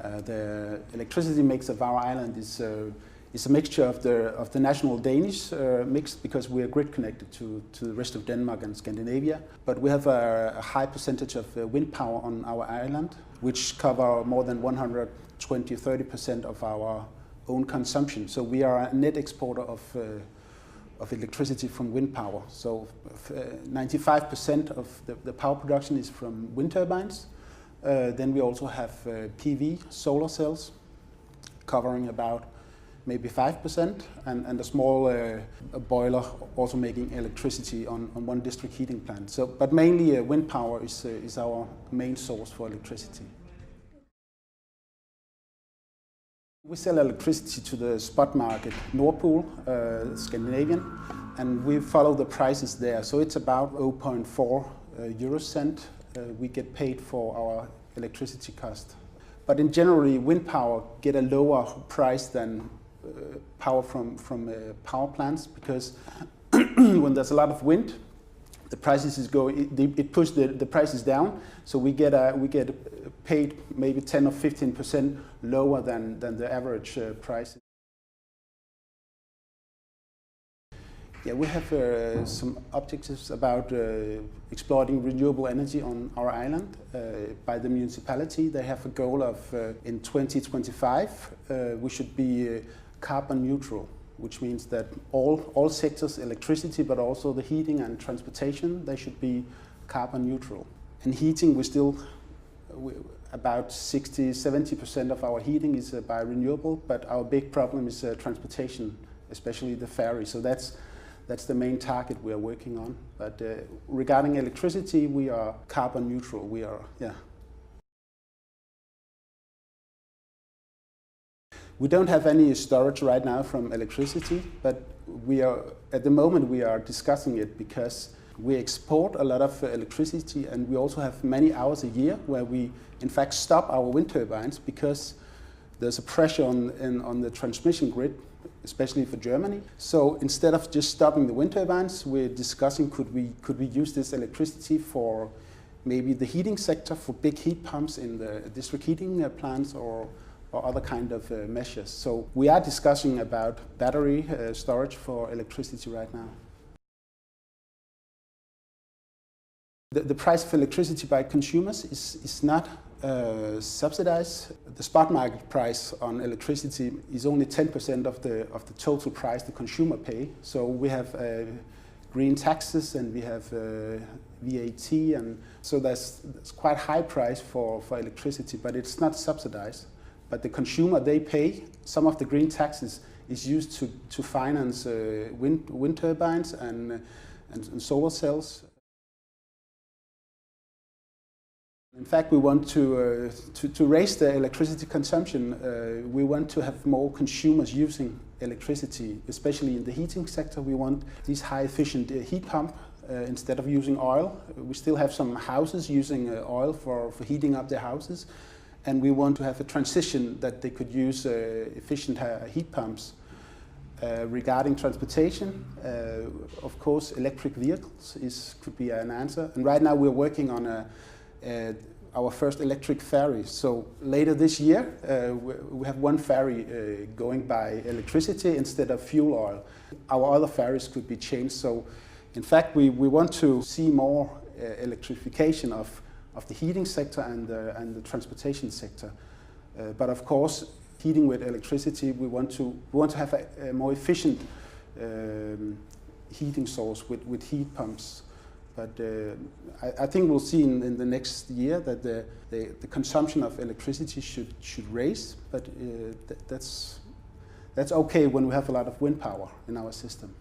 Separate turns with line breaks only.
The electricity mix of our island is a mixture of the national Danish mix, because we are grid connected to the rest of Denmark and Scandinavia. But we have a high percentage of wind power on our island, which cover more than 120-30% of our own consumption. So we are a net exporter of electricity from wind power. So 95% of the power production is from wind turbines. Then we also have PV, solar cells, covering about maybe 5%, and a small boiler also making electricity on one district heating plant. So, but mainly wind power is our main source for electricity. We sell electricity to the spot market, Nord Pool, Scandinavian, and we follow the prices there. So it's about 0.4 euro cent we get paid for our electricity cost. But in general, wind power get a lower price than power from power plants, because when there's a lot of wind, the prices is going. It pushes the prices down. So we get paid maybe 10 or 15% lower than the average price. Yeah, we have some objectives about exploiting renewable energy on our island by the municipality. They have a goal of in 2025 we should be carbon neutral, which means that all sectors, electricity, but also the heating and transportation, they should be carbon neutral. In heating, about 60-70% of our heating is by renewable, but our big problem is transportation, especially the ferry. So that's the main target we are working on. But regarding electricity, we are carbon neutral. We don't have any storage right now from electricity, but at the moment we are discussing it, because we export a lot of electricity, and we also have many hours a year where we in fact stop our wind turbines because there's a pressure on the transmission grid, especially for Germany. So instead of just stopping the wind turbines, we're discussing could we use this electricity for maybe the heating sector, for big heat pumps in the district heating plants, or other kind of measures. So we are discussing about battery storage for electricity right now. The price of electricity by consumers is not subsidized. The spot market price on electricity is only 10% of the total price the consumer pay. So we have green taxes, and we have VAT, and so there's quite high price for electricity, but it's not subsidized. But the consumer, they pay. Some of the green taxes is used to finance wind turbines and solar cells. In fact, we want to raise the electricity consumption. We want to have more consumers using electricity, especially in the heating sector. We want these high efficient heat pump instead of using oil. We still have some houses using oil for heating up their houses. And we want to have a transition that they could use efficient heat pumps. Regarding transportation, of course, electric vehicles could be an answer. And right now we're working on our first electric ferry. So later this year, we have one ferry going by electricity instead of fuel oil. Our other ferries could be changed. So in fact, we want to see more electrification of the heating sector and the transportation sector. But of course, heating with electricity, we want to have a more efficient heating source with heat pumps. But I think we'll see in the next year that the consumption of electricity should raise. But that's okay when we have a lot of wind power in our system.